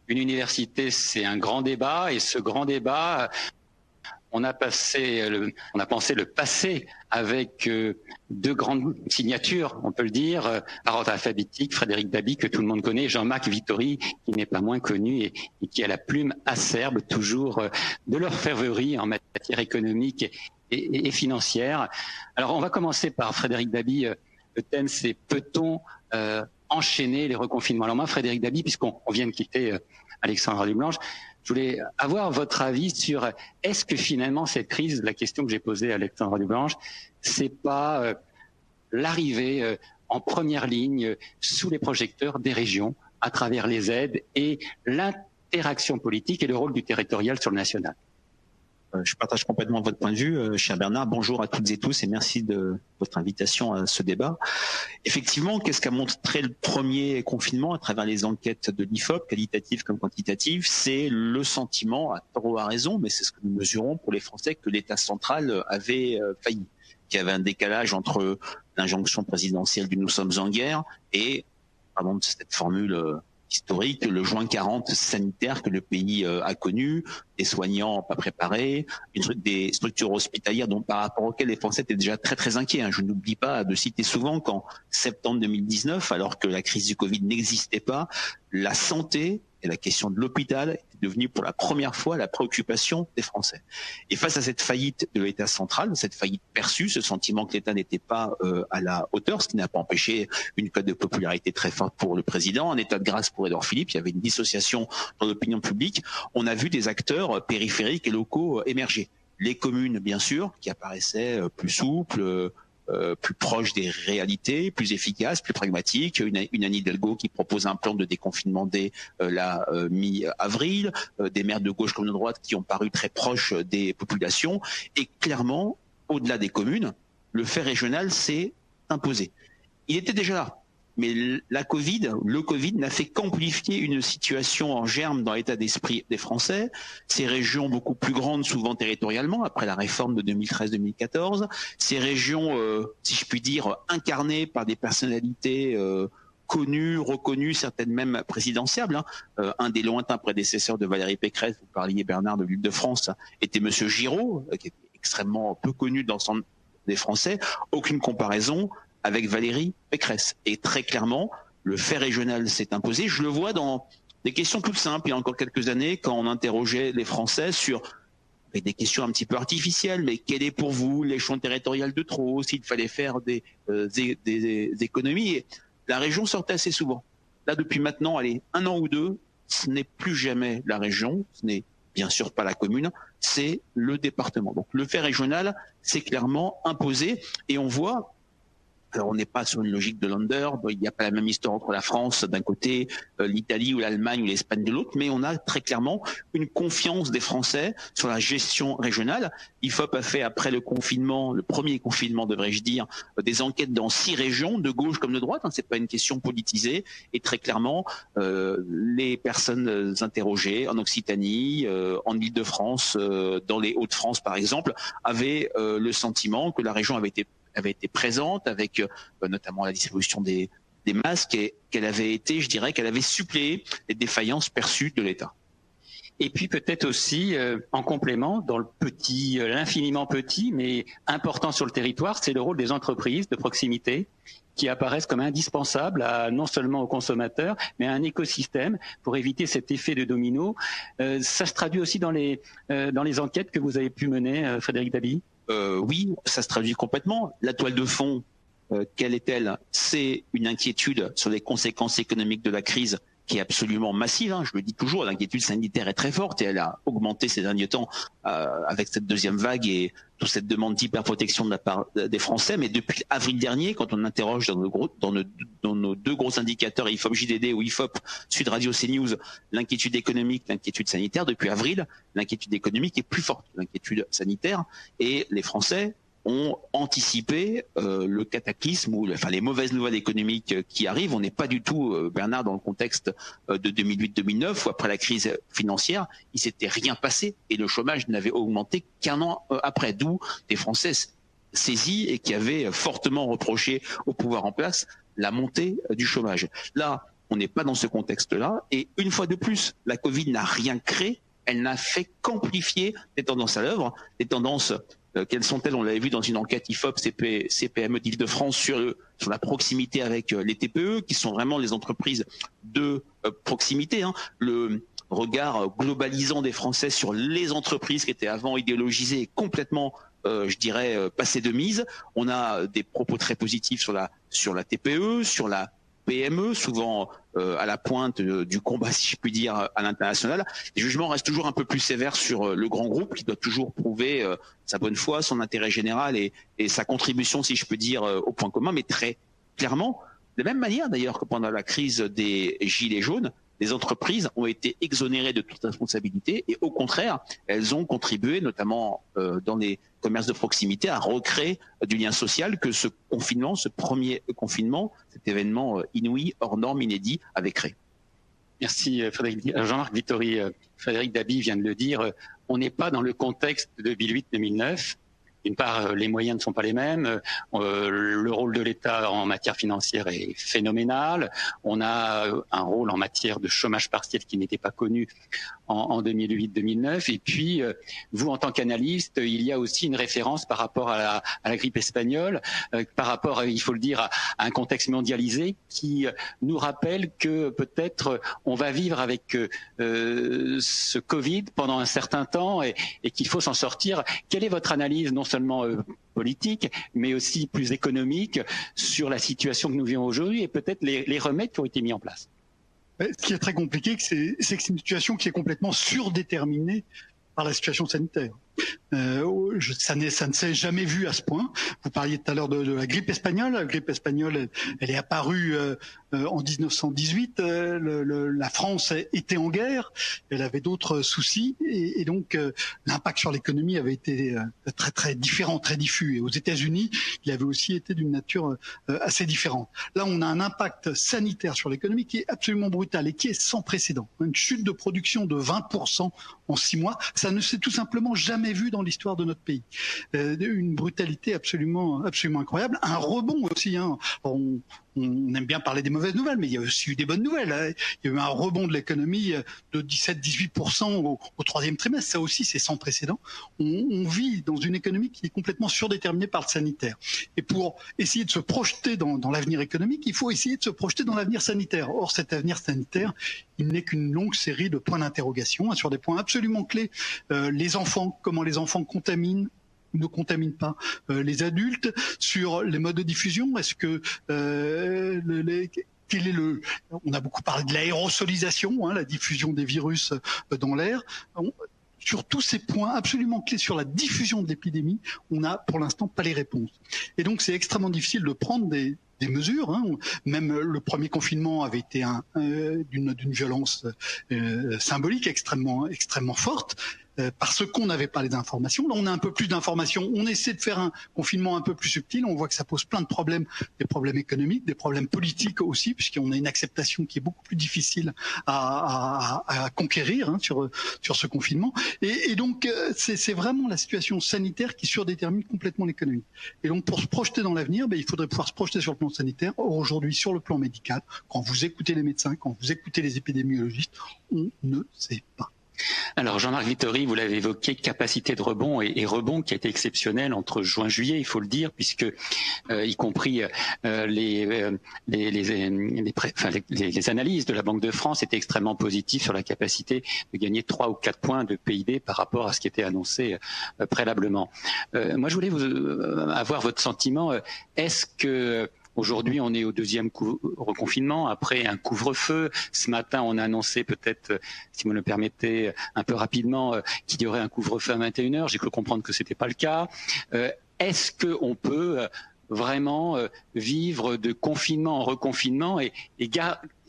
une université, c'est un grand débat, et ce grand débat, on a pensé le passer avec deux grandes signatures, on peut le dire, par ordre alphabétique, Frédéric Dabi, que tout le monde connaît, Jean-Marc Vittori, qui n'est pas moins connu et qui a la plume acerbe toujours de l'orfèvrerie en matière économique et financière. Alors on va commencer par Frédéric Dabi. Le thème, c'est peut-on enchaîner les reconfinements? Alors moi, Frédéric Dabi, puisqu'on vient de quitter Alexandre Dublanche, je voulais avoir votre avis sur est-ce que finalement cette crise, la question que j'ai posée à Alexandre Dublanche, c'est pas l'arrivée en première ligne sous les projecteurs des régions à travers les aides et l'interaction politique et le rôle du territorial sur le national? Je partage complètement votre point de vue, cher Bernard. Bonjour à toutes et tous et merci de votre invitation à ce débat. Effectivement, qu'est-ce qu'a montré le premier confinement à travers les enquêtes de l'IFOP, qualitatives comme quantitatives? C'est le sentiment, à tort ou à raison, mais c'est ce que nous mesurons pour les Français, que l'État central avait failli, qu'il y avait un décalage entre l'injonction présidentielle du « nous sommes en guerre » et, pardon de cette formule historique, le juin 40 sanitaire que le pays a connu, des soignants pas préparés, des structures hospitalières dont par rapport auxquelles les Français étaient déjà très très inquiets. Je n'oublie pas de citer souvent qu'en septembre 2019, alors que la crise du Covid n'existait pas, la santé et la question de l'hôpital était devenue pour la première fois la préoccupation des Français. Et face à cette faillite de l'État central, cette faillite perçue, ce sentiment que l'État n'était pas à la hauteur, ce qui n'a pas empêché une cote de popularité très forte pour le président, un état de grâce pour Édouard Philippe, il y avait une dissociation dans l'opinion publique, on a vu des acteurs périphériques et locaux émerger. Les communes, bien sûr, qui apparaissaient plus souples, plus proche des réalités, plus efficace, plus pragmatique. Une Anne Hidalgo qui propose un plan de déconfinement dès la mi-avril, des maires de gauche comme de droite qui ont paru très proches des populations. Et clairement, au-delà des communes, le fait régional s'est imposé. Il était déjà là. Mais le Covid n'a fait qu'amplifier une situation en germe dans l'état d'esprit des Français. Ces régions beaucoup plus grandes, souvent territorialement, après la réforme de 2013-2014. Ces régions, si je puis dire, incarnées par des personnalités connues, reconnues, certaines même présidentiables. Un des lointains prédécesseurs de Valérie Pécresse, vous parliez Bernard de l'Île-de-France, était Monsieur Giraud, qui est extrêmement peu connu dans l'ensemble des Français. Aucune comparaison avec Valérie Pécresse. Et très clairement, le fait régional s'est imposé. Je le vois dans des questions toutes simples. Il y a encore quelques années, quand on interrogeait les Français sur avec des questions un petit peu artificielles, mais quel est pour vous l'échelon territorial de trop, s'il fallait faire des économies. Et la région sortait assez souvent. Là, depuis maintenant, allez, 1 an ou 2, ce n'est plus jamais la région, ce n'est bien sûr pas la commune, c'est le département. Donc le fait régional s'est clairement imposé et on voit. Alors on n'est pas sur une logique de Länder, il n'y a pas la même histoire entre la France d'un côté, l'Italie ou l'Allemagne ou l'Espagne de l'autre, mais on a très clairement une confiance des Français sur la gestion régionale. IFOP a fait après le confinement, le premier confinement devrais-je dire, des enquêtes dans 6 régions, de gauche comme de droite, c'est pas une question politisée, et très clairement les personnes interrogées en Occitanie, en Île-de-France, dans les Hauts-de-France par exemple, avaient le sentiment que la région avait été présente avec notamment la distribution des masques et qu'elle avait été, je dirais, qu'elle avait suppléé les défaillances perçues de l'État. Et puis peut-être aussi, en complément, dans le petit, l'infiniment petit, mais important sur le territoire, c'est le rôle des entreprises de proximité qui apparaissent comme indispensables non seulement aux consommateurs, mais à un écosystème pour éviter cet effet de domino. Ça se traduit aussi dans les enquêtes que vous avez pu mener, Frédéric Dabi? Oui, ça se traduit complètement. La toile de fond, quelle est-elle? C'est une inquiétude sur les conséquences économiques de la crise qui est absolument massive. Je le dis toujours, l'inquiétude sanitaire est très forte et elle a augmenté ces derniers temps avec cette deuxième vague et toute cette demande d'hyperprotection de la part des Français. Mais depuis avril dernier, quand on interroge dans nos 2 gros indicateurs, IFOP JDD ou IFOP Sud Radio CNews, l'inquiétude économique, l'inquiétude sanitaire, depuis avril, l'inquiétude économique est plus forte que l'inquiétude sanitaire et les Français ont anticipé le cataclysme ou les mauvaises nouvelles économiques qui arrivent. On n'est pas du tout, Bernard, dans le contexte de 2008-2009 où après la crise financière, il s'était rien passé et le chômage n'avait augmenté qu'1 an après. D'où des Français saisis et qui avaient fortement reproché au pouvoir en place la montée du chômage. Là, On n'est pas dans ce contexte-là. Et une fois de plus, la Covid n'a rien créé. Elle n'a fait qu'amplifier des tendances à l'œuvre. Des tendances, quelles sont-elles? On l'avait vu dans une enquête IFOP CPME d'Île-de-France sur la proximité avec les TPE, qui sont vraiment les entreprises de proximité. Le regard globalisant des Français sur les entreprises qui étaient avant idéologisées et complètement je dirais passé de mise. On a des propos très positifs sur la TPE, sur la PME, souvent à la pointe du combat, si je puis dire, à l'international. Les jugements restent toujours un peu plus sévères sur le grand groupe, qui doit toujours prouver sa bonne foi, son intérêt général et sa contribution, si je peux dire, au point commun, mais très clairement, de la même manière d'ailleurs que pendant la crise des Gilets jaunes, les entreprises ont été exonérées de toute responsabilité et au contraire, elles ont contribué, notamment dans les commerces de proximité, à recréer du lien social que ce confinement, ce premier confinement, cet événement inouï, hors norme, inédit, avait créé. Merci Frédéric. Jean-Marc Vittori, Frédéric Dabi vient de le dire, on n'est pas dans le contexte de 2008-2009. D'une part, les moyens ne sont pas les mêmes. Le rôle de l'État en matière financière est phénoménal. On a un rôle en matière de chômage partiel qui n'était pas connu en 2008-2009. Et puis, vous, en tant qu'analyste, il y a aussi une référence par rapport à la grippe espagnole, par rapport, il faut le dire, à un contexte mondialisé qui nous rappelle que peut-être on va vivre avec ce Covid pendant un certain temps et qu'il faut s'en sortir. Quelle est votre analyse, non seulement politique, mais aussi plus économique sur la situation que nous vivons aujourd'hui et peut-être les remèdes qui ont été mis en place? Ce qui est très compliqué, c'est que c'est une situation qui est complètement surdéterminée par la situation sanitaire. Ça ne s'est jamais vu à ce point. Vous parliez tout à l'heure de la grippe espagnole. La grippe espagnole, elle est apparue en 1918. La France était en guerre. Elle avait d'autres soucis. Et donc, l'impact sur l'économie avait été très, très différent, très diffus. Et aux États-Unis, il avait aussi été d'une nature assez différente. Là, on a un impact sanitaire sur l'économie qui est absolument brutal et qui est sans précédent. Une chute de production de 20% en 6 mois. Ça ne s'est tout simplement jamais vu dans l'histoire de notre pays. Une brutalité absolument incroyable. Un rebond aussi. On aime bien parler des mauvaises nouvelles, mais il y a aussi eu des bonnes nouvelles. Il y a eu un rebond de l'économie de 17-18% au troisième trimestre. Ça aussi, c'est sans précédent. On vit dans une économie qui est complètement surdéterminée par le sanitaire. Et pour essayer de se projeter dans l'avenir économique, il faut essayer de se projeter dans l'avenir sanitaire. Or, cet avenir sanitaire, il n'est qu'une longue série de points d'interrogation sur des points absolument clés. Les enfants, comment les enfants contaminent, ne contamine pas les adultes, sur les modes de diffusion. Est-ce que on a beaucoup parlé de l'aérosolisation, la diffusion des virus dans l'air. Sur tous ces points absolument clés sur la diffusion de l'épidémie, on n'a pour l'instant pas les réponses. Et donc c'est extrêmement difficile de prendre des mesures. Même le premier confinement avait été d'une violence symbolique extrêmement forte. Parce qu'on n'avait pas les informations. Là, on a un peu plus d'informations. On essaie de faire un confinement un peu plus subtil. On voit que ça pose plein de problèmes, des problèmes économiques, des problèmes politiques aussi, puisqu'on a une acceptation qui est beaucoup plus difficile à conquérir sur ce confinement. Et donc, c'est vraiment la situation sanitaire qui surdétermine complètement l'économie. Et donc, pour se projeter dans l'avenir, il faudrait pouvoir se projeter sur le plan sanitaire. Or, aujourd'hui, sur le plan médical, quand vous écoutez les médecins, quand vous écoutez les épidémiologistes, on ne sait pas. Alors Jean-Marc Vittori, vous l'avez évoqué, capacité de rebond et rebond qui a été exceptionnel entre juin et juillet, il faut le dire, puisque y compris les analyses de la Banque de France étaient extrêmement positives sur la capacité de gagner 3 ou 4 points de PIB par rapport à ce qui était annoncé préalablement. Moi, je voulais avoir votre sentiment. Est-ce que aujourd'hui, on est au deuxième reconfinement, après un couvre-feu. Ce matin, on a annoncé peut-être, si vous me le permettez, un peu rapidement, qu'il y aurait un couvre-feu à 21h. J'ai cru comprendre que ce n'était pas le cas. Est-ce qu'on peut vraiment vivre de confinement en reconfinement et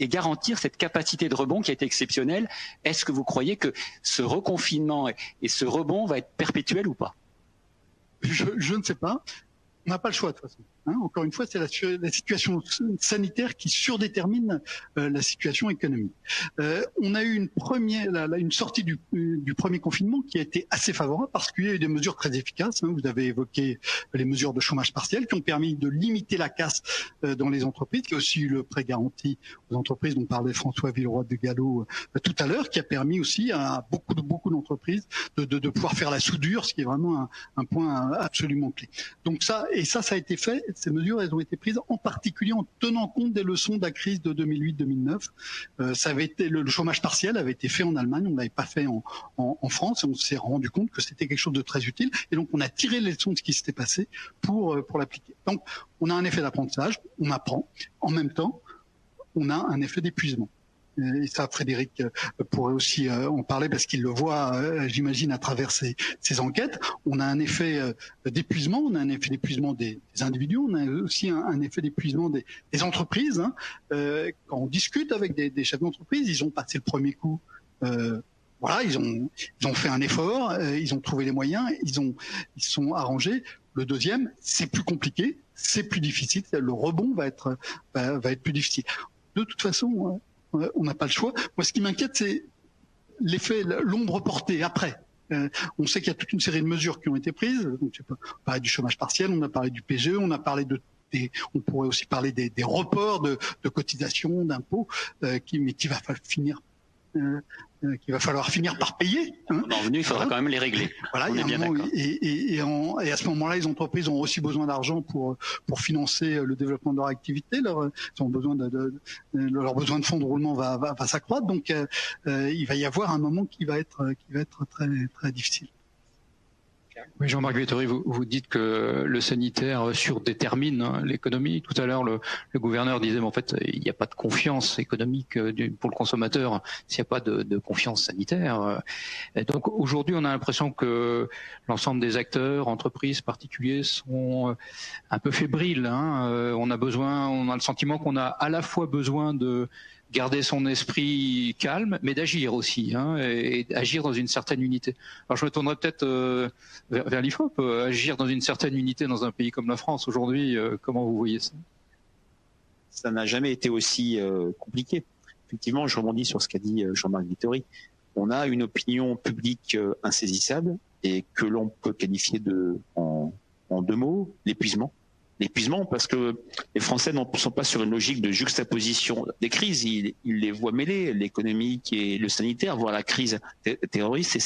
garantir cette capacité de rebond qui a été exceptionnelle? Est-ce que vous croyez que ce reconfinement et ce rebond va être perpétuel ou pas? Je ne sais pas. On n'a pas le choix de toute façon. Encore une fois, c'est la situation sanitaire qui surdétermine la situation économique. On a eu une sortie du premier confinement qui a été assez favorable parce qu'il y a eu des mesures très efficaces. Vous avez évoqué les mesures de chômage partiel qui ont permis de limiter la casse dans les entreprises. Il y a aussi eu le prêt garanti aux entreprises dont parlait François Villeroy de Galhau tout à l'heure, qui a permis aussi à beaucoup d'entreprises de pouvoir faire la soudure, ce qui est vraiment un point absolument clé. Donc ça a été fait. Ces mesures, elles ont été prises en particulier en tenant compte des leçons de la crise de 2008-2009. Ça avait été le chômage partiel avait été fait en Allemagne, on ne l'avait pas fait en France, et on s'est rendu compte que c'était quelque chose de très utile. Et donc on a tiré les leçons de ce qui s'était passé pour l'appliquer. Donc on a un effet d'apprentissage, on apprend. En même temps, on a un effet d'épuisement. Et ça, Frédéric pourrait aussi en parler parce qu'il le voit, j'imagine, à travers ces enquêtes. On a un effet d'épuisement, on a un effet d'épuisement des individus, on a aussi un effet d'épuisement des entreprises. Quand on discute avec des chefs d'entreprise, ils ont passé le premier coup. Voilà, ils ont fait un effort, ils ont trouvé les moyens, ils se sont arrangés. Le deuxième, c'est plus compliqué, c'est plus difficile, le rebond va être plus difficile. De toute façon, on n'a pas le choix. Moi, ce qui m'inquiète, c'est l'ombre portée après. On sait qu'il y a toute une série de mesures qui ont été prises. Donc, on parlait du chômage partiel, on a parlé du PGE, on a parlé on pourrait aussi parler des reports de cotisations, d'impôts, mais qui va finir. Qu'il va falloir finir par payer. Il faudra quand même les régler. Voilà, on est bien d'accord. Et à ce moment-là, les entreprises ont aussi besoin d'argent pour financer le développement de leur activité. Leur besoin de fonds de roulement va s'accroître. Donc, il va y avoir un moment qui va être très très difficile. Oui, Jean-Marc Vettori, vous dites que le sanitaire surdétermine l'économie. Tout à l'heure, le gouverneur disait, mais en fait, il n'y a pas de confiance économique pour le consommateur s'il n'y a pas de confiance sanitaire. Et donc aujourd'hui, on a l'impression que l'ensemble des acteurs, entreprises, particuliers, sont un peu fébriles. On a le sentiment qu'on a à la fois besoin de garder son esprit calme, mais d'agir aussi, et agir dans une certaine unité. Alors je me tournerai peut-être vers l'IFOP, agir dans une certaine unité dans un pays comme la France aujourd'hui, comment vous voyez ça? Ça n'a jamais été aussi compliqué. Effectivement, je rebondis sur ce qu'a dit Jean-Marc Vettori. On a une opinion publique insaisissable et que l'on peut qualifier en deux mots, l'épuisement. L'épuisement parce que les Français ne sont pas sur une logique de juxtaposition des crises. Ils les voient mêler, l'économique et le sanitaire, voire la crise terroriste. Et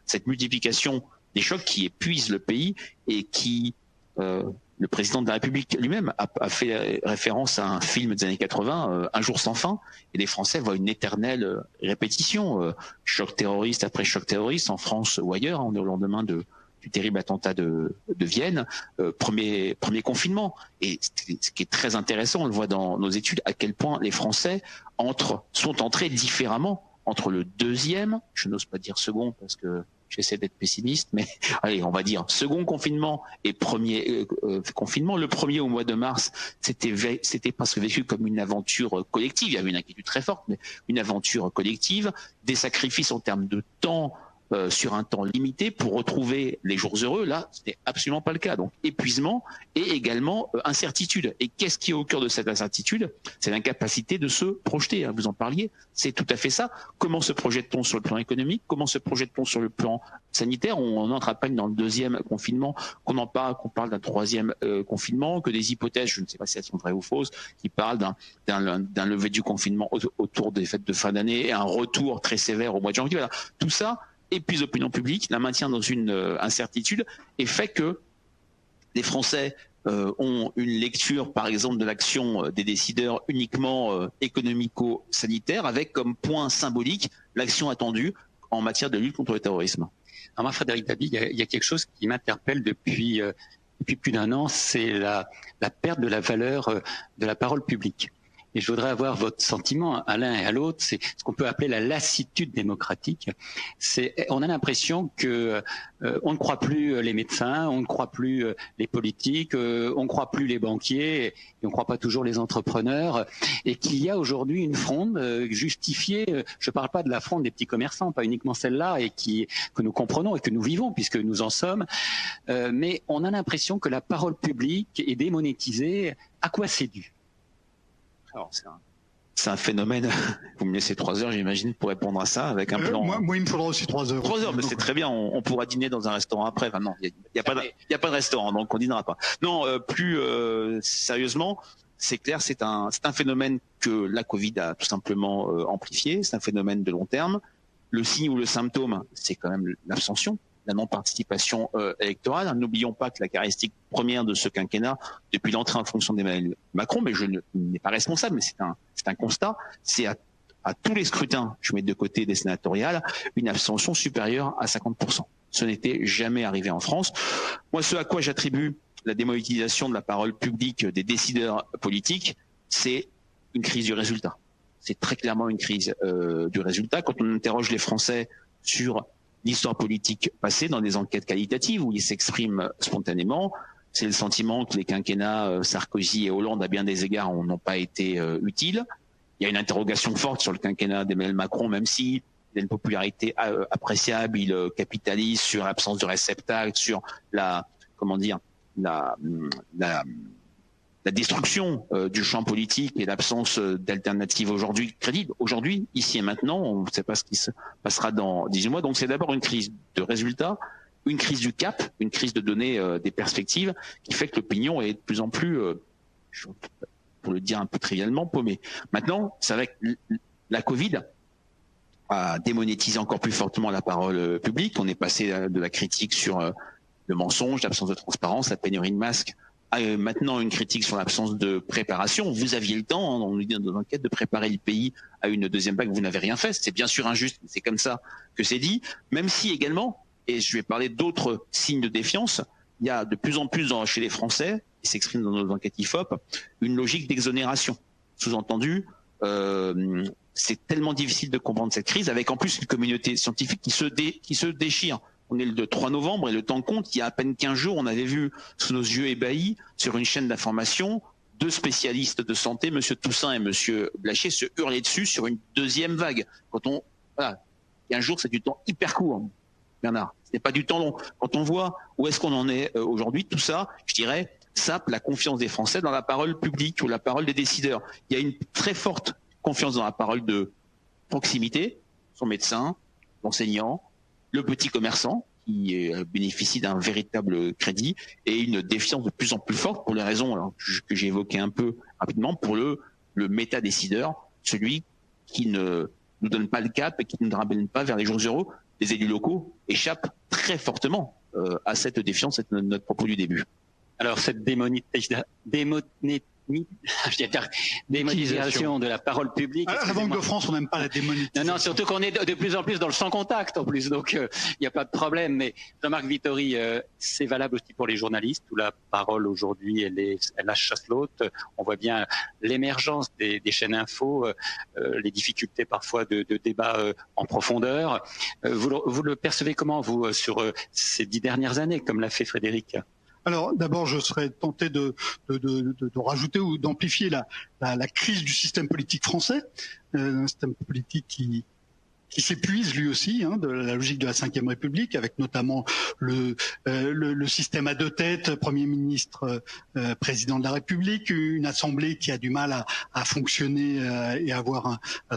cette multiplication des chocs qui épuisent le pays et qui, le président de la République lui-même a fait référence à un film des années 80, Un jour sans fin, et les Français voient une éternelle répétition, choc terroriste après choc terroriste en France ou ailleurs. On est au lendemain du terrible attentat de Vienne, premier confinement. Et ce qui est très intéressant, on le voit dans nos études, à quel point les Français sont entrés différemment entre le deuxième, je n'ose pas dire second parce que j'essaie d'être pessimiste, mais allez, on va dire second confinement et premier confinement. Le premier au mois de mars, c'était presque vécu comme une aventure collective. Il y avait une inquiétude très forte, mais une aventure collective, des sacrifices en termes de temps, sur un temps limité pour retrouver les jours heureux. Là, ce n'est absolument pas le cas. Donc, épuisement et également incertitude. Et qu'est-ce qui est au cœur de cette incertitude? C'est l'incapacité de se projeter. Vous en parliez. C'est tout à fait ça. Comment se projette-t-on sur le plan économique? Comment se projette-t-on sur le plan sanitaire? On entre à peine dans le deuxième confinement qu'on parle d'un troisième confinement, que des hypothèses, je ne sais pas si elles sont vraies ou fausses, qui parlent d'un lever du confinement autour des fêtes de fin d'année et un retour très sévère au mois de janvier. Voilà. Tout ça épuise l'opinion publique, la maintient dans une incertitude et fait que les Français ont une lecture, par exemple, de l'action des décideurs uniquement économico-sanitaire, avec comme point symbolique l'action attendue en matière de lutte contre le terrorisme. Alors moi, Frédéric Dabi, il y a quelque chose qui m'interpelle depuis plus d'un an, c'est la perte de la valeur de la parole publique. et je voudrais avoir votre sentiment à l'un et à l'autre, c'est ce qu'on peut appeler la lassitude démocratique. On a l'impression que on ne croit plus les médecins, on ne croit plus les politiques, on ne croit plus les banquiers, et on ne croit pas toujours les entrepreneurs, et qu'il y a aujourd'hui une fronde justifiée. Je ne parle pas de la fronde des petits commerçants, pas uniquement celle-là, et que nous comprenons et que nous vivons, puisque nous en sommes, mais on a l'impression que la parole publique est démonétisée. À quoi c'est dû? Alors, c'est un phénomène. Vous me laissez 3 heures, j'imagine, pour répondre à ça avec un plan. Moi, il me faudra aussi 3 heures. 3 heures, mais c'est très bien. On pourra dîner dans un restaurant après. Enfin, non, il y a pas de restaurant, donc on dînera pas. Non, plus sérieusement, c'est clair, c'est un phénomène que la Covid a tout simplement amplifié. C'est un phénomène de long terme. Le signe ou le symptôme, c'est quand même l'abstention, la non-participation électorale. N'oublions pas que la caractéristique première de ce quinquennat, depuis l'entrée en fonction d'Emmanuel Macron, mais je n'ai pas responsable, mais c'est un constat, c'est à tous les scrutins, je mets de côté des sénatoriales, une abstention supérieure à 50%. Ce n'était jamais arrivé en France. Moi, ce à quoi j'attribue la démonétisation de la parole publique des décideurs politiques, c'est une crise du résultat. C'est très clairement une crise du résultat. Quand on interroge les Français sur l'histoire politique passée dans des enquêtes qualitatives où ils s'expriment spontanément, c'est le sentiment que les quinquennats Sarkozy et Hollande, à bien des égards, n'ont pas été utiles. Il y a une interrogation forte sur le quinquennat d'Emmanuel Macron, même s'il a une popularité appréciable, il capitalise sur l'absence de réceptacle, sur la destruction du champ politique et l'absence d'alternatives aujourd'hui crédibles. Aujourd'hui, ici et maintenant, on ne sait pas ce qui se passera dans 18 mois. Donc c'est d'abord une crise de résultats, une crise du cap, une crise de donner des perspectives qui fait que l'opinion est de plus en plus, pour le dire un peu trivialement, paumée. Maintenant, c'est vrai que la Covid a démonétisé encore plus fortement la parole publique. On est passé de la critique sur le mensonge, l'absence de transparence, la pénurie de masques, maintenant une critique sur l'absence de préparation. Vous aviez le temps, on nous dit dans l'enquête, de préparer le pays à une deuxième vague. Vous n'avez rien fait. C'est bien sûr injuste, mais c'est comme ça que c'est dit. Même si également, et je vais parler d'autres signes de défiance, il y a de plus en plus chez les Français, qui s'expriment dans nos enquêtes IFOP, une logique d'exonération. Sous-entendu, c'est tellement difficile de comprendre cette crise, avec en plus une communauté scientifique qui se déchire. On est le 3 novembre et le temps compte. Il y a à peine 15 jours, on avait vu sous nos yeux ébahis, sur une chaîne d'information, 2 spécialistes de santé, M. Toussaint et M. Blachier, se hurler dessus sur une deuxième vague. Voilà, 15 jours, c'est du temps hyper court, Bernard. Ce n'est pas du temps long. Quand on voit où est-ce qu'on en est aujourd'hui, tout ça, je dirais, sape la confiance des Français dans la parole publique ou la parole des décideurs. Il y a une très forte confiance dans la parole de proximité, son médecin, l'enseignant, le petit commerçant qui bénéficie d'un véritable crédit, et une défiance de plus en plus forte pour les raisons que j'ai évoquées un peu rapidement, pour le méta-décideur, celui qui ne nous donne pas le cap et qui ne nous ramène pas vers les jours heureux. Les élus locaux échappent très fortement à cette défiance, c'est notre propos du début. Alors cette démonétisation de la parole publique. À la Banque de France, on n'aime pas la démonétisation. Non, surtout qu'on est de plus en plus dans le sans contact en plus, donc il n'y a pas de problème. Mais Jean-Marc Vittori, c'est valable aussi pour les journalistes où la parole aujourd'hui, elle chasse l'autre. On voit bien l'émergence des chaînes info, les difficultés parfois de débat en profondeur. Vous le percevez comment, vous, sur ces 10 dernières années, comme l'a fait Frédéric ? Alors, d'abord, je serais tenté de rajouter ou d'amplifier la crise du système politique français, un système politique qui s'épuise lui aussi, de la logique de la Ve République, avec notamment le système à 2 têtes, Premier ministre, président de la République, une assemblée qui a du mal à fonctionner et à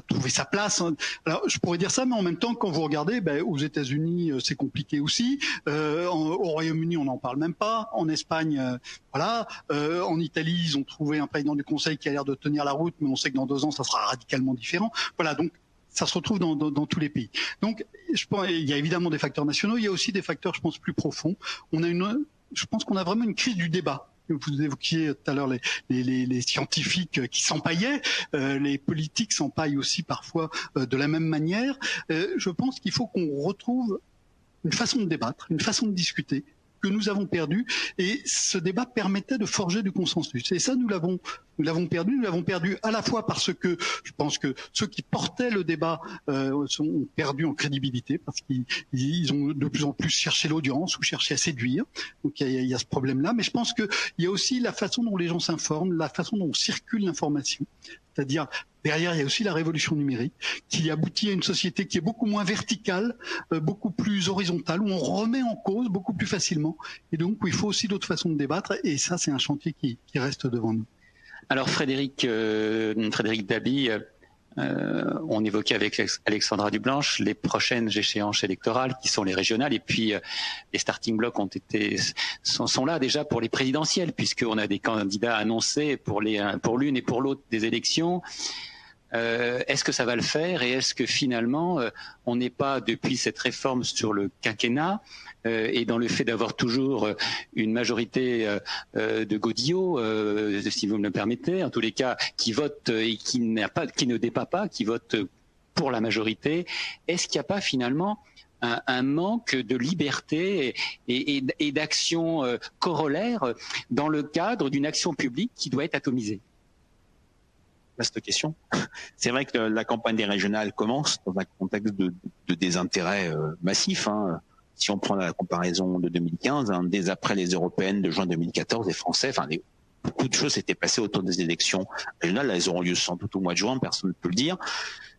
trouver sa place. Alors, je pourrais dire ça, mais en même temps, quand vous regardez, aux États-Unis, c'est compliqué aussi. Au Royaume-Uni, on n'en parle même pas. En Espagne, voilà. En Italie, ils ont trouvé un président du Conseil qui a l'air de tenir la route, mais on sait que dans 2 ans, ça sera radicalement différent. Voilà, donc ça se retrouve dans tous les pays. Donc, je pense, il y a évidemment des facteurs nationaux, il y a aussi des facteurs, je pense, plus profonds. Je pense qu'on a vraiment une crise du débat. Vous évoquiez tout à l'heure les scientifiques qui s'empaillaient, les politiques s'empaillent aussi parfois de la même manière. Je pense qu'il faut qu'on retrouve une façon de débattre, une façon de discuter que nous avons perdu. Et ce débat permettait de forger du consensus. Et ça, nous l'avons perdu. Nous l'avons perdu à la fois parce que je pense que ceux qui portaient le débat ont perdu en crédibilité parce qu'ils ont de plus en plus cherché l'audience ou cherché à séduire. Donc il y a ce problème-là. Mais je pense qu'il y a aussi la façon dont les gens s'informent, la façon dont circule l'information. C'est-à-dire, derrière, il y a aussi la révolution numérique qui aboutit à une société qui est beaucoup moins verticale, beaucoup plus horizontale, où on remet en cause beaucoup plus facilement. Et donc, où il faut aussi d'autres façons de débattre. Et ça, c'est un chantier qui reste devant nous. Alors, Frédéric Dabi, on évoquait avec Alexandra Dublanche les prochaines échéances électorales qui sont les régionales et puis les starting blocks sont là déjà pour les présidentielles puisqu'on a des candidats annoncés pour l'une et pour l'autre des élections. Est-ce que ça va le faire et est-ce que finalement on n'est pas depuis cette réforme sur le quinquennat et dans le fait d'avoir toujours une majorité de godillots, si vous me le permettez, en tous les cas, qui vote et qui ne débat pas, qui vote pour la majorité, est-ce qu'il n'y a pas finalement un manque de liberté et d'action corollaire dans le cadre d'une action publique qui doit être atomisée? Vaste question. C'est vrai que la campagne des régionales commence dans un contexte de désintérêt massif. Si on prend la comparaison de 2015, dès après les européennes de juin 2014, les Français, beaucoup de choses s'étaient passées autour des élections régionales. Là, elles auront lieu sans doute au mois de juin, personne ne peut le dire.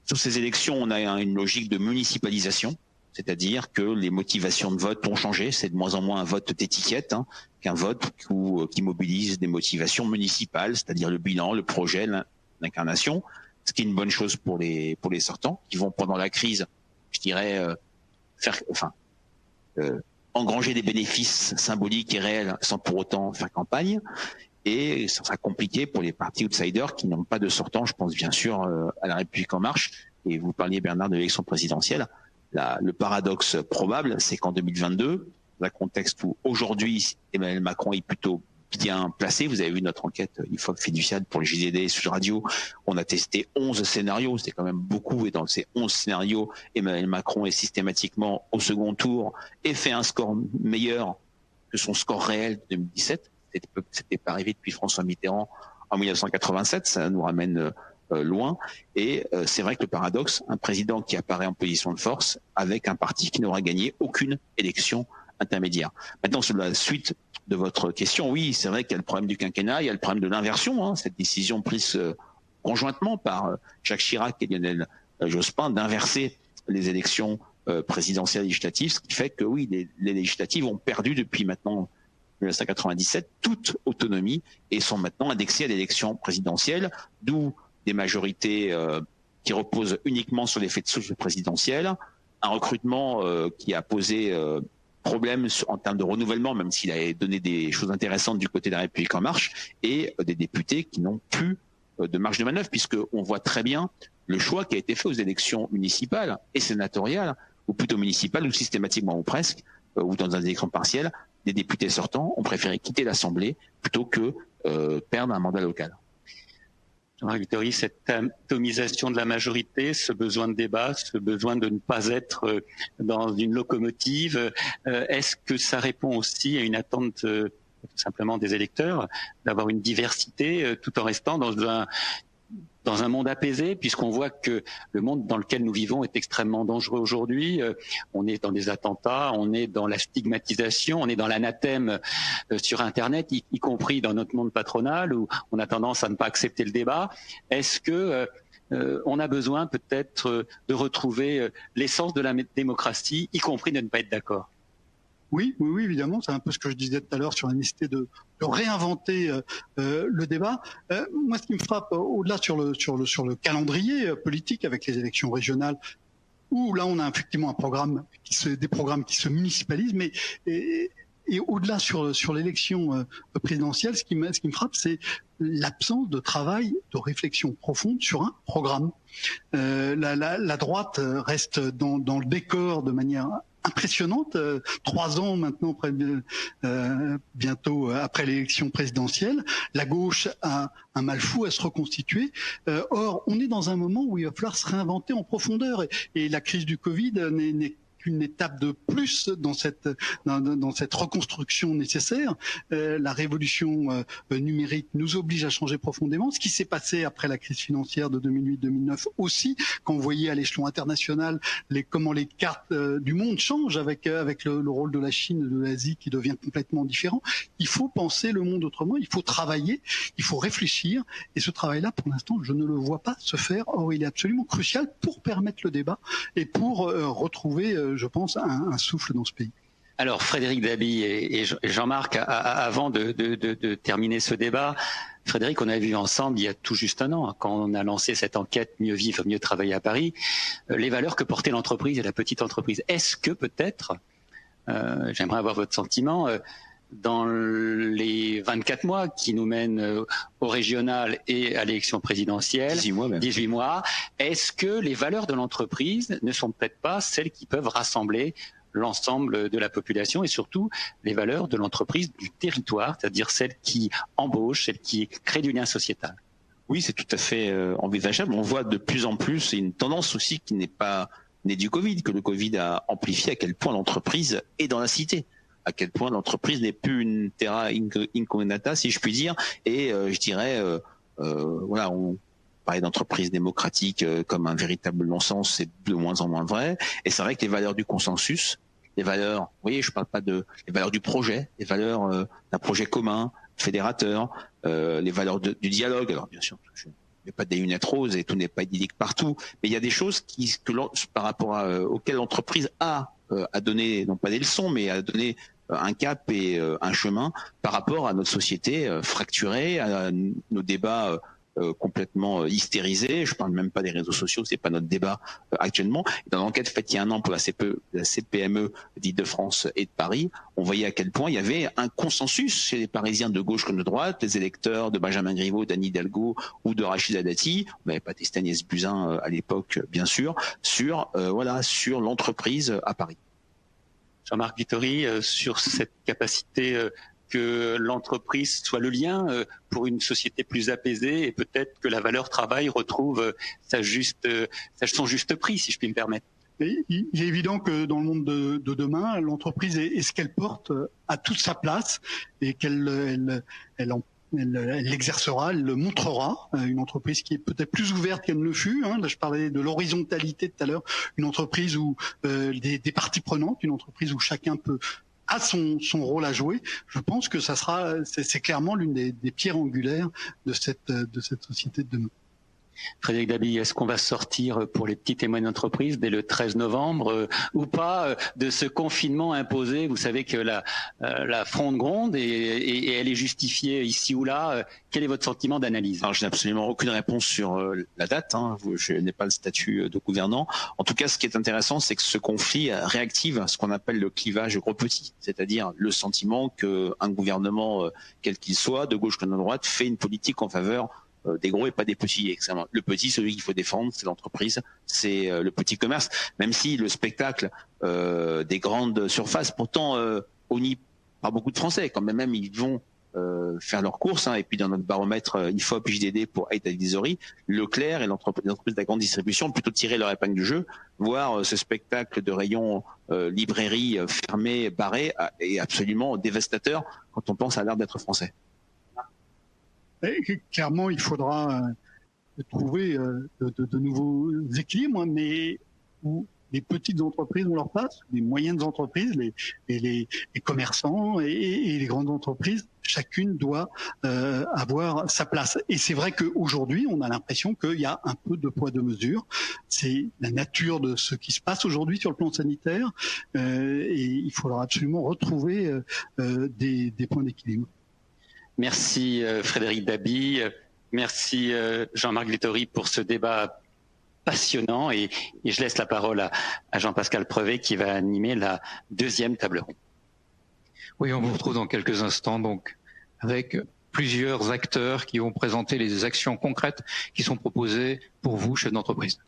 Sur ces élections, on a une logique de municipalisation, c'est-à-dire que les motivations de vote ont changé. C'est de moins en moins un vote d'étiquette qu'un vote qui mobilise des motivations municipales, c'est-à-dire le bilan, le projet, l'incarnation, ce qui est une bonne chose pour les sortants qui vont pendant la crise, je dirais, engranger des bénéfices symboliques et réels sans pour autant faire campagne. Et ça sera compliqué pour les partis outsiders qui n'ont pas de sortants. Je pense bien sûr à la République en marche. Et vous parliez, Bernard, de l'élection présidentielle. Le paradoxe probable, c'est qu'en 2022, dans un contexte où aujourd'hui Emmanuel Macron est plutôt bien placé. Vous avez vu notre enquête IFOP Fiducial pour le JDD et Sud Radio. On a testé 11 scénarios, c'est quand même beaucoup. Et dans ces 11 scénarios, Emmanuel Macron est systématiquement au second tour et fait un score meilleur que son score réel de 2017. C'était pas arrivé depuis François Mitterrand en 1987. Ça nous ramène loin. Et c'est vrai que le paradoxe, un président qui apparaît en position de force avec un parti qui n'aura gagné aucune élection intermédiaire. Maintenant, sur la suite de votre question, oui, c'est vrai qu'il y a le problème du quinquennat, il y a le problème de l'inversion, cette décision prise conjointement par Jacques Chirac et Lionel Jospin d'inverser les élections présidentielles et législatives, ce qui fait que oui, les législatives ont perdu depuis maintenant 1997 toute autonomie et sont maintenant indexées à l'élection présidentielle, d'où des majorités qui reposent uniquement sur l'effet de souffle présidentiel, un recrutement qui a posé problème en termes de renouvellement, même s'il a donné des choses intéressantes du côté de la République en marche, et des députés qui n'ont plus de marge de manœuvre, puisqu'on voit très bien le choix qui a été fait aux élections municipales et sénatoriales, ou plutôt municipales, ou systématiquement ou presque, ou dans une élection partielle, des députés sortants ont préféré quitter l'Assemblée plutôt que perdre un mandat local. Jean-Marc Vittori, cette atomisation de la majorité, ce besoin de débat, ce besoin de ne pas être dans une locomotive, est-ce que ça répond aussi à une attente tout simplement des électeurs, d'avoir une diversité tout en restant dans un monde apaisé, puisqu'on voit que le monde dans lequel nous vivons est extrêmement dangereux aujourd'hui. On est dans des attentats, on est dans la stigmatisation, on est dans l'anathème sur Internet, y compris dans notre monde patronal, où on a tendance à ne pas accepter le débat. Est-ce que on a besoin peut-être de retrouver l'essence de la démocratie, y compris de ne pas être d'accord? Oui, évidemment. C'est un peu ce que je disais tout à l'heure sur la nécessité de réinventer le débat. Moi, ce qui me frappe, au-delà sur le calendrier politique avec les élections régionales, où là, on a effectivement des programmes qui se municipalisent, mais et au-delà sur l'élection présidentielle, ce qui me frappe, c'est l'absence de travail, de réflexion profonde sur un programme. La droite reste dans le décor de manière impressionnante, 3 ans maintenant, bientôt après l'élection présidentielle. La gauche a un mal fou à se reconstituer. Or, on est dans un moment où il va falloir se réinventer en profondeur. Et la crise du Covid n'est qu'une étape de plus dans cette reconstruction nécessaire. La révolution numérique nous oblige à changer profondément. Ce qui s'est passé après la crise financière de 2008-2009 aussi, quand vous voyez à l'échelon international comment les cartes du monde changent avec le rôle de la Chine et de l'Asie qui devient complètement différent. Il faut penser le monde autrement, il faut travailler, il faut réfléchir. Et ce travail-là, pour l'instant, je ne le vois pas se faire. Or, il est absolument crucial pour permettre le débat et pour retrouver, je pense, un souffle dans ce pays. Alors, Frédéric Dabi et Jean-Marc, avant de terminer ce débat, Frédéric, on a vu ensemble il y a tout juste un an, quand on a lancé cette enquête Mieux vivre, mieux travailler à Paris, les valeurs que portait l'entreprise et la petite entreprise. Est-ce que peut-être, j'aimerais avoir votre sentiment, dans les 24 mois qui nous mènent au régional et à l'élection présidentielle, 18 mois, est-ce que les valeurs de l'entreprise ne sont peut-être pas celles qui peuvent rassembler l'ensemble de la population et surtout les valeurs de l'entreprise du territoire, c'est-à-dire celles qui embauchent, celles qui créent du lien sociétal? Oui, c'est tout à fait envisageable. On voit de plus en plus, c'est une tendance aussi qui n'est pas née du Covid, que le Covid a amplifié à quel point l'entreprise est dans la cité, à quel point l'entreprise n'est plus une terra incognita, si je puis dire, et je dirais, voilà, on parlait d'entreprise démocratique comme un véritable non-sens, c'est de moins en moins vrai, et c'est vrai que les valeurs du consensus, les valeurs, vous voyez, je parle pas de les valeurs du projet, les valeurs d'un projet commun, fédérateur, les valeurs du dialogue. Alors bien sûr, je ne mets pas des lunettes roses et tout n'est pas idyllique partout, mais il y a des choses par rapport auxquelles l'entreprise a donné, non pas des leçons, mais a donné un cap et un chemin par rapport à notre société fracturée, à nos débats complètement hystérisés. Je parle même pas des réseaux sociaux, c'est pas notre débat actuellement. Dans l'enquête faite il y a un an pour la CPME d'Île-de-France et de Paris, on voyait à quel point il y avait un consensus chez les Parisiens de gauche comme de droite, les électeurs de Benjamin Griveaux, d'Anne Hidalgo ou de Rachida Dati. On n'avait pas testé Agnès Buzyn à l'époque, bien sûr, sur l'entreprise à Paris. Jean-Marc Vittori, sur cette capacité que l'entreprise soit le lien pour une société plus apaisée et peut-être que la valeur travail retrouve son juste prix, si je puis me permettre. Et il est évident que dans le monde de demain, l'entreprise est ce qu'elle porte à toute sa place et qu'elle l'exercera, elle le montrera. Une entreprise qui est peut-être plus ouverte qu'elle ne le fut. Là, je parlais de l'horizontalité tout à l'heure. Une entreprise où des parties prenantes, une entreprise où chacun a son rôle à jouer. Je pense que c'est clairement l'une des pierres angulaires de cette société de demain. Frédéric Dabi, est-ce qu'on va sortir pour les petites et moyennes entreprises dès le 13 novembre ou pas de ce confinement imposé? Vous savez que la fronde gronde et elle est justifiée ici ou là. Quel est votre sentiment d'analyse? Alors, je n'ai absolument aucune réponse sur la date. Je n'ai pas le statut de gouvernant. En tout cas, ce qui est intéressant, c'est que ce conflit réactive ce qu'on appelle le clivage gros-petit, c'est-à-dire le sentiment qu'un gouvernement, quel qu'il soit, de gauche comme de droite, fait une politique en faveur des gros et pas des petits. Le petit, celui qu'il faut défendre, c'est l'entreprise, c'est le petit commerce. Même si le spectacle des grandes surfaces, pourtant, honni par beaucoup de Français, quand même ils vont faire leurs courses. Et puis dans notre baromètre IFOP JDD pour Aid Advisory, Leclerc et l'entreprise de la grande distribution ont plutôt tiré leur épingle du jeu. Voir ce spectacle de rayons librairie fermés, barrés, est absolument dévastateur quand on pense à l'art d'être français. Et clairement, il faudra trouver de nouveaux équilibres, mais où les petites entreprises ont leur place, les moyennes entreprises, les commerçants et les grandes entreprises, chacune doit avoir sa place. Et c'est vrai qu'aujourd'hui, on a l'impression qu'il y a un peu de poids de mesure. C'est la nature de ce qui se passe aujourd'hui sur le plan sanitaire, et il faudra absolument retrouver des points d'équilibre. Merci Frédéric Dabi, merci Jean-Marc Vittori pour ce débat passionnant et je laisse la parole à Jean-Pascal Prevet qui va animer la deuxième table ronde. Oui, on vous retrouve dans quelques instants donc avec plusieurs acteurs qui vont présenter les actions concrètes qui sont proposées pour vous, chefs d'entreprise.